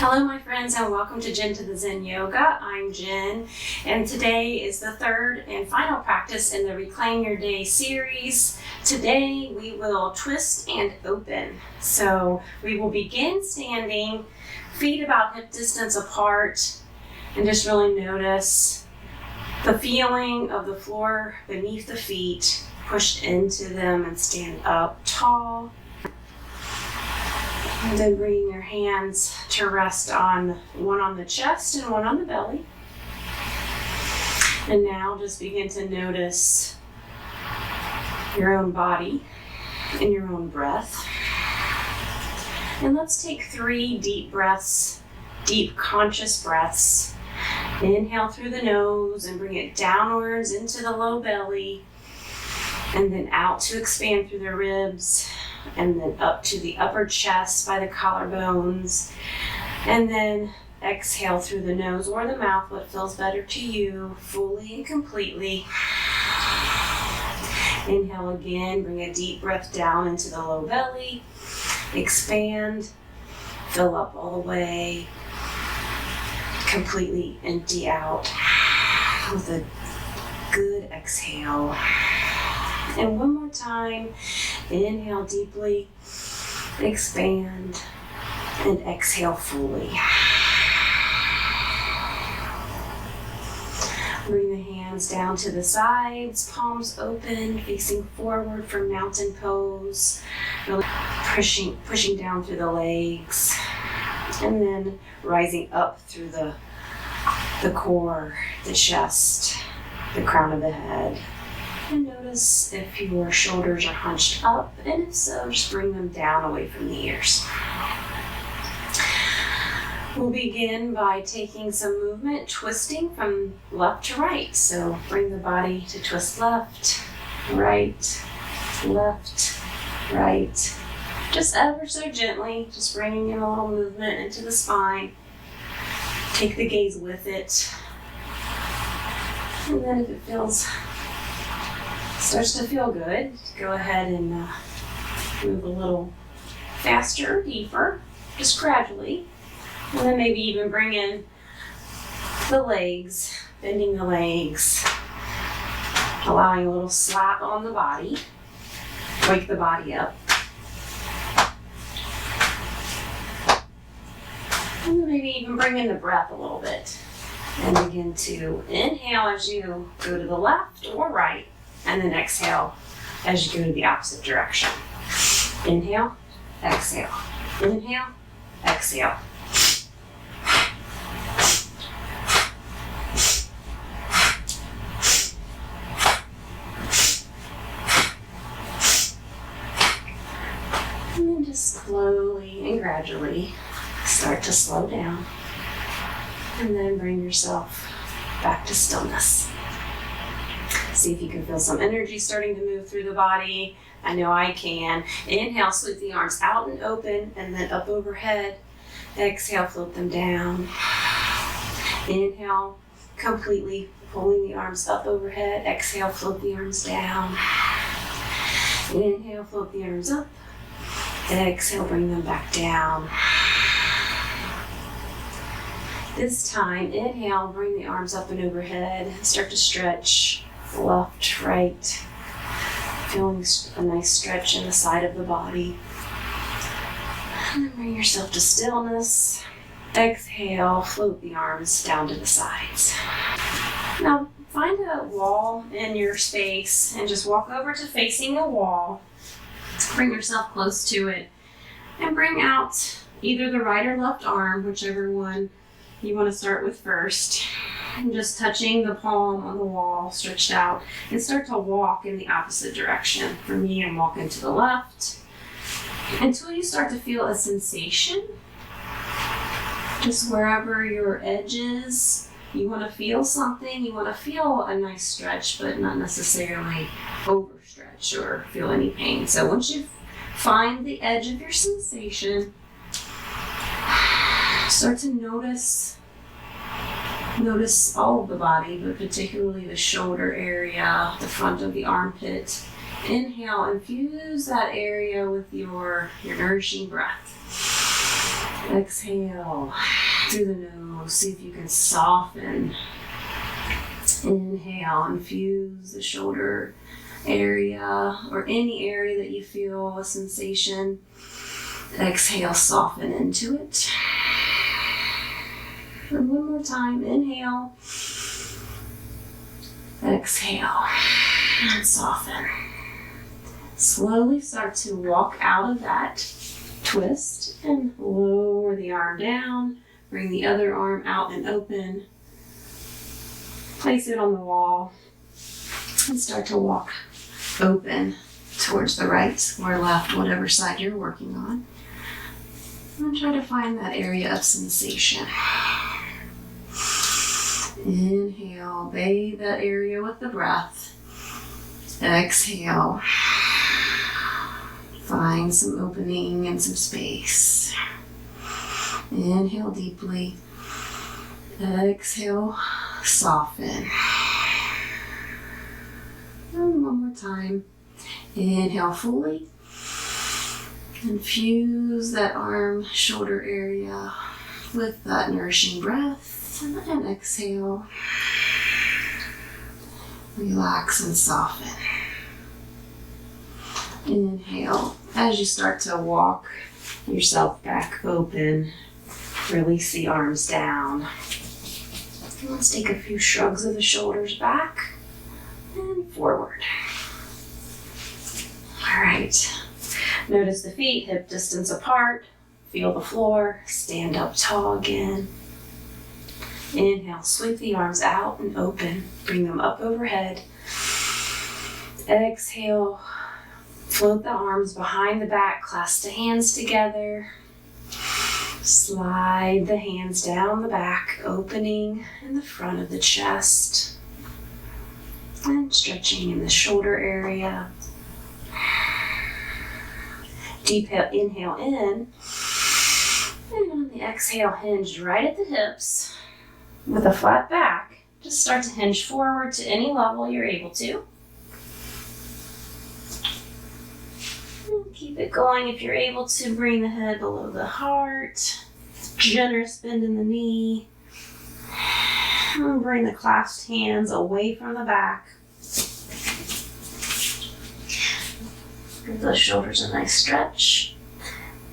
Hello my friends, and welcome to Jen to the Zen Yoga. I'm Jen, and today is the third and final practice in the Reclaim Your Day series. Today we will twist and open. So we will begin standing, feet about hip distance apart, and just really notice the feeling of the floor beneath the feet, pushed into them, and stand up tall. And then bringing your hands to rest on one on the chest and one on the belly. And now just begin to notice your own body and your own breath. And let's take 3 deep breaths, deep conscious breaths. Inhale through the nose and bring it downwards into the low belly. And then out to expand through the ribs. And then up to the upper chest by the collarbones. And then exhale through the nose or the mouth, what feels better to you, fully and completely. Inhale again, bring a deep breath down into the low belly. Expand, fill up all the way. Completely empty out with a good exhale. And one more time, inhale deeply, expand, and exhale fully. Bring the hands down to the sides, palms open, facing forward for mountain pose. Really pushing down through the legs, and then rising up through the core, the chest, the crown of the head. And notice if your shoulders are hunched up, and if so, just bring them down away from the ears. We'll begin by taking some movement, twisting from left to right. So bring the body to twist left, right, just ever so gently, just bringing in a little movement into the spine. Take the gaze with it. And then if it starts to feel good, go ahead and move a little faster, deeper, just gradually. And then maybe even bring in the legs, bending the legs, allowing a little slap on the body, wake the body up. And then maybe even bring in the breath a little bit. And begin to inhale as you go to the left or right. And then exhale as you go to the opposite direction. Inhale, exhale. Inhale, exhale. And then just slowly and gradually start to slow down. And then bring yourself back to stillness. See if you can feel some energy starting to move through the body. I know I can. Inhale, sweep the arms out and open, and then up overhead. Exhale, float them down. Inhale, completely pulling the arms up overhead. Exhale, float the arms down. Inhale, float the arms up. Exhale, bring them back down. This time, inhale, bring the arms up and overhead. Start to stretch. Left, right, feeling a nice stretch in the side of the body. And then bring yourself to stillness. Exhale, float the arms down to the sides. Now find a wall in your space and just walk over to facing the wall. Bring yourself close to it and bring out either the right or left arm, whichever one you want to start with first. And just touching the palm on the wall, stretched out, and start to walk in the opposite direction. For me, I'm walking to the left until you start to feel a sensation. Just wherever your edge is, you want to feel something. You want to feel a nice stretch, but not necessarily overstretch or feel any pain. So once you find the edge of your sensation, start to notice all of the body, but particularly the shoulder area, the front of the armpit. Inhale, infuse that area with your nourishing breath. Exhale through the nose. See if you can soften. Inhale, infuse the shoulder area or any area that you feel a sensation. Exhale, soften into it. And one more time, inhale. Exhale, and soften. Slowly start to walk out of that twist and lower the arm down. Bring the other arm out and open. Place it on the wall and start to walk open towards the right or left, whatever side you're working on. And try to find that area of sensation. Inhale, bathe that area with the breath. Exhale, find some opening and some space. Inhale deeply. Exhale, soften. And one more time. Inhale fully. Infuse that arm, shoulder area with that nourishing breath. And exhale. Relax and soften. Inhale. As you start to walk yourself back open, release the arms down. Let's take a few shrugs of the shoulders back and forward. All right. Notice the feet hip distance apart. Feel the floor. Stand up tall again. Inhale, sweep the arms out and open. Bring them up overhead. Exhale, float the arms behind the back, clasp the hands together. Slide the hands down the back, opening in the front of the chest. And stretching in the shoulder area. Deep inhale in. And on the exhale, hinge right at the hips. With a flat back, just start to hinge forward to any level you're able to. And keep it going. If you're able to, bring the head below the heart. Generous bend in the knee. And bring the clasped hands away from the back. Give those shoulders a nice stretch.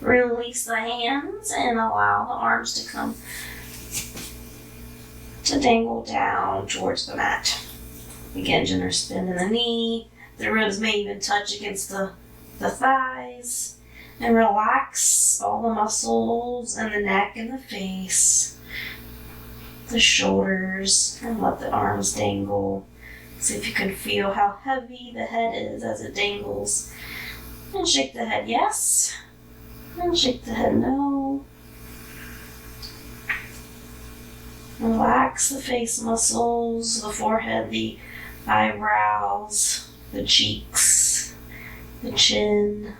Release the hands and allow the arms to come to dangle down towards the mat. Again, generous bend in the knee. The ribs may even touch against the thighs. And relax all the muscles and the neck and the face. The shoulders, and let the arms dangle. See if you can feel how heavy the head is as it dangles. And shake the head yes. And shake the head no. Relax the face muscles, the forehead, the eyebrows, the cheeks, the chin.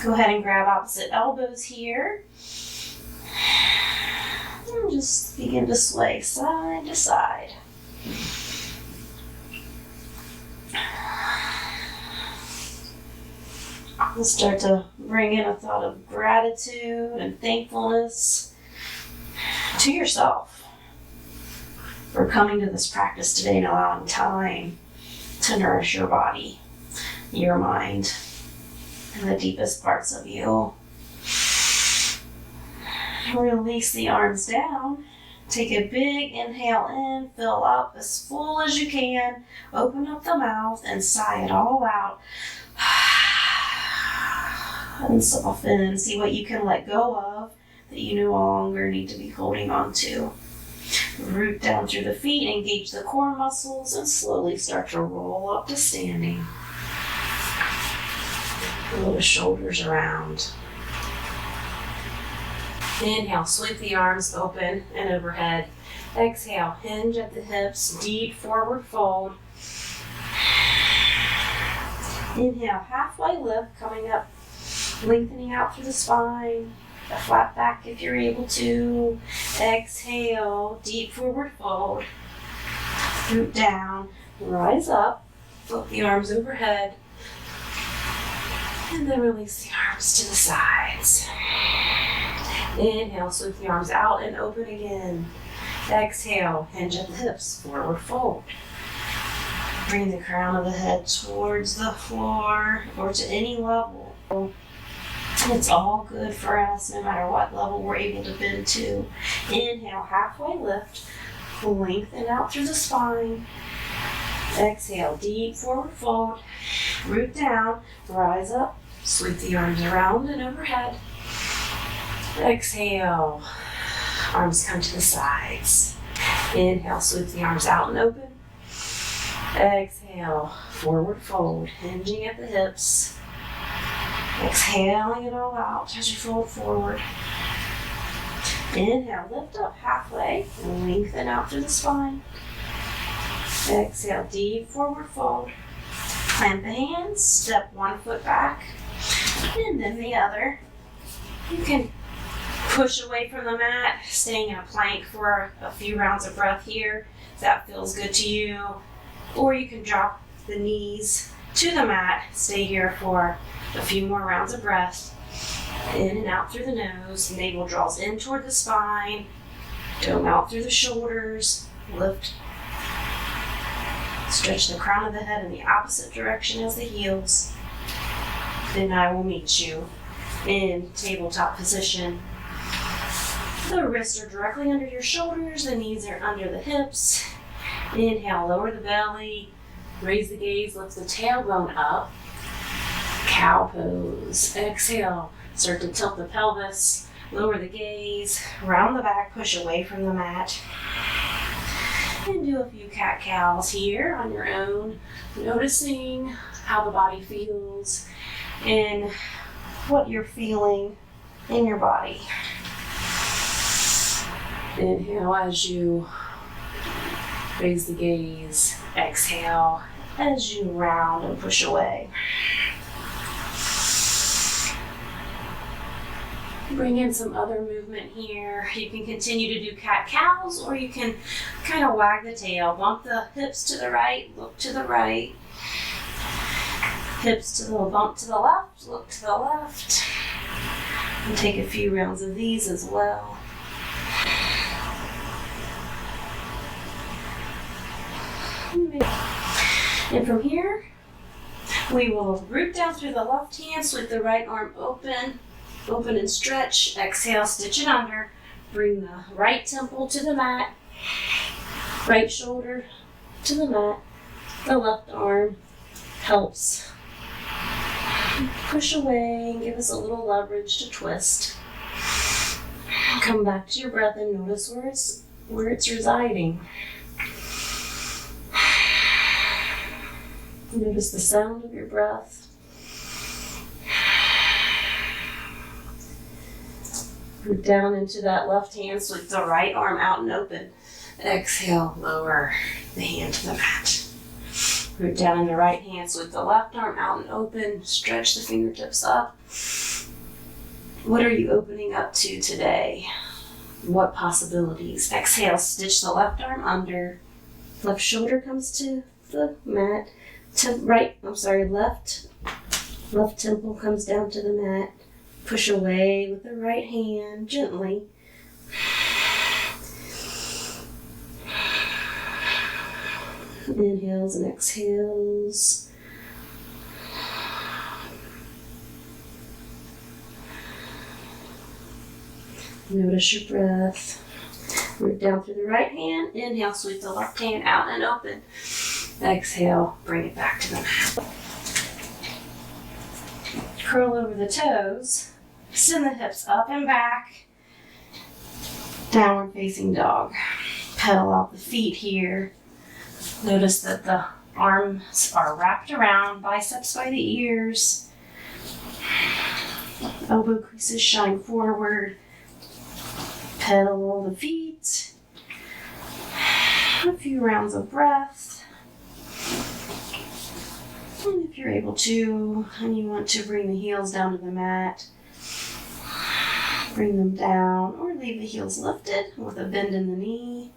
Go ahead and grab opposite elbows here. And just begin to sway side to side. We'll start to bring in a thought of gratitude and thankfulness to yourself for coming to this practice today and allowing time to nourish your body, your mind, and the deepest parts of you. Release the arms down. Take a big inhale in, fill up as full as you can, open up the mouth and sigh it all out. And soften. See what you can let go of that you no longer need to be holding on to. Root down through the feet, engage the core muscles, and slowly start to roll up to standing. Roll the shoulders around. Inhale, sweep the arms open and overhead. Exhale, hinge at the hips, deep forward fold. Inhale, halfway lift, coming up, lengthening out through the spine. A flat back if you're able to. Exhale, deep forward fold. Root down, rise up, flip the arms overhead, and then release the arms to the sides. Inhale, sweep the arms out and open again. Exhale, hinge at the hips, forward fold. Bring the crown of the head towards the floor or to any level. It's all good for us, no matter what level we're able to bend to. Inhale, halfway lift, lengthen out through the spine. Exhale, deep forward fold, root down, rise up, sweep the arms around and overhead. Exhale, arms come to the sides. Inhale, sweep the arms out and open. Exhale, forward fold, hinging at the hips. Exhaling it all out as you fold forward. Inhale, lift up halfway and lengthen out through the spine. Exhale, deep forward fold. Plant the hands, step one foot back, and then the other. You can push away from the mat, staying in a plank for a few rounds of breath here, if that feels good to you. Or you can drop the knees to the mat, stay here for a few more rounds of breath. In and out through the nose, navel draws in toward the spine, dome out through the shoulders, lift. Stretch the crown of the head in the opposite direction as the heels. Then I will meet you in tabletop position. The wrists are directly under your shoulders, the knees are under the hips. Inhale, lower the belly, raise the gaze, lift the tailbone up. Cow pose. Exhale, start to tilt the pelvis, lower the gaze, round the back, push away from the mat. And do a few cat-cows here on your own, noticing how the body feels and what you're feeling in your body. Inhale as you raise the gaze. Exhale as you round and push away. Bring in some other movement here. You can continue to do cat-cows, or you can kind of wag the tail. Bump the hips to the right, look to the right. Hips to the bump to the left, look to the left. And take a few rounds of these as well. And from here, we will root down through the left hand, sweep the right arm open and stretch. Exhale, stitch it under. Bring the right temple to the mat, right shoulder to the mat. The left arm helps push away and give us a little leverage to twist. Come back to your breath and notice where it's residing. Notice the sound of your breath. Root down into that left hand, sweep the right arm out and open. Exhale, lower the hand to the mat. Root down in the right hand, sweep the left arm out and open. Stretch the fingertips up. What are you opening up to today? What possibilities? Exhale, stitch the left arm under. Left shoulder comes to the mat. Left temple comes down to the mat. Push away with the right hand gently. Inhales and exhales. Notice your breath. Root down through the right hand. Inhale, sweep the left hand out and open. Exhale, bring it back to the mat. Curl over the toes. Send the hips up and back. Downward facing dog. Pedal out the feet here. Notice that the arms are wrapped around, biceps by the ears. Elbow creases shine forward. Pedal the feet. A few rounds of breath. And if you're able to, and you want to bring the heels down to the mat, bring them down, or leave the heels lifted with a bend in the knee.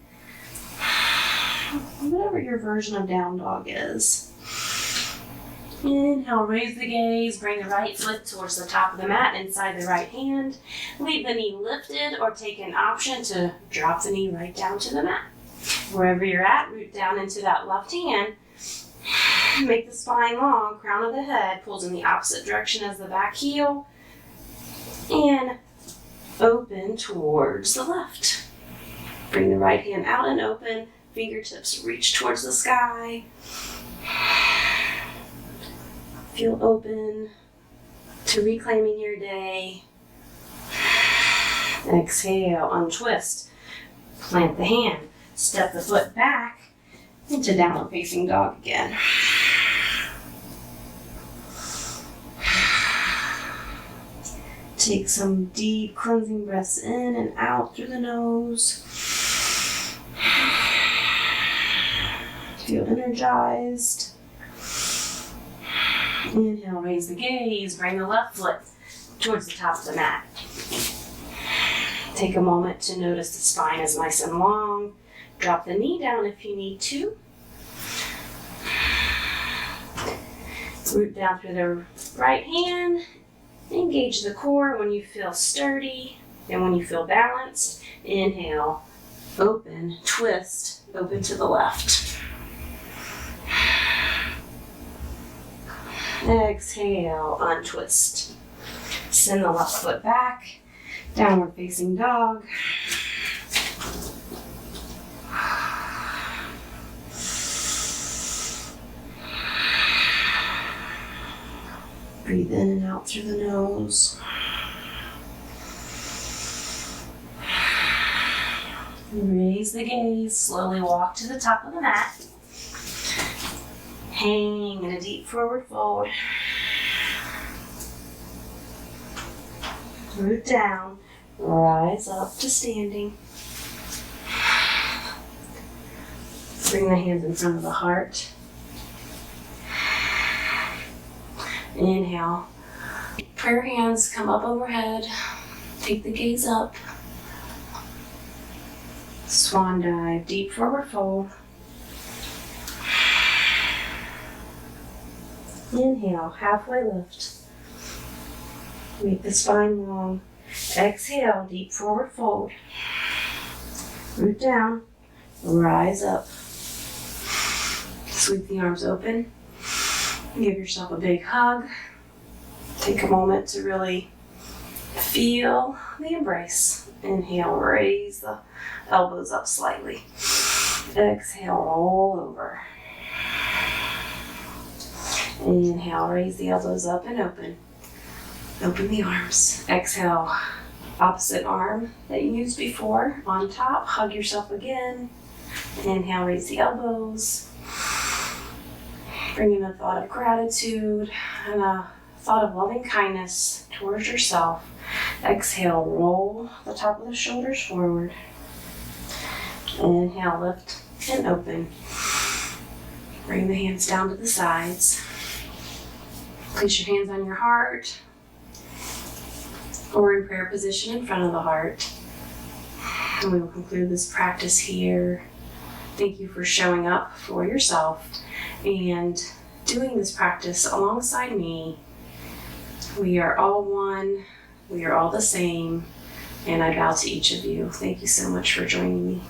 Whatever your version of down dog is. Inhale, raise the gaze, bring the right foot towards the top of the mat inside the right hand. Leave the knee lifted or take an option to drop the knee right down to the mat. Wherever you're at, root down into that left hand. Make the spine long, crown of the head pulls in the opposite direction as the back heel. And open towards the left. Bring the right hand out and open. Fingertips reach towards the sky. Feel open to reclaiming your day. Exhale, untwist. Plant the hand. Step the foot back into downward facing dog again. Take some deep cleansing breaths in and out through the nose. Feel energized. Inhale, raise the gaze, bring the left foot towards the top of the mat. Take a moment to notice the spine is nice and long. Drop the knee down if you need to. Root down through the right hand. Engage the core when you feel sturdy and when you feel balanced. Inhale, open, twist, open to the left. Exhale, untwist. Send the left foot back, downward facing dog. Breathe in and out through the nose. Raise the gaze, slowly walk to the top of the mat. Hang in a deep forward fold. Root down, rise up to standing. Bring the hands in front of the heart. Inhale. Prayer hands come up overhead. Take the gaze up. Swan dive, deep forward fold. Inhale, halfway lift. Make the spine long. Exhale, deep forward fold. Root down, rise up. Sweep the arms open. Give yourself a big hug. Take a moment to really feel the embrace. Inhale, raise the elbows up slightly. Exhale, roll over. Inhale, raise the elbows up and open. Open the arms. Exhale, opposite arm that you used before on top. Hug yourself again. Inhale, raise the elbows. Bring in a thought of gratitude and a thought of loving kindness towards yourself. Exhale, roll the top of the shoulders forward. Inhale, lift and open. Bring the hands down to the sides. Place your hands on your heart or in prayer position in front of the heart. And we will conclude this practice here. Thank you for showing up for yourself and doing this practice alongside me. We are all one, we are all the same, and I bow to each of you. Thank you so much for joining me.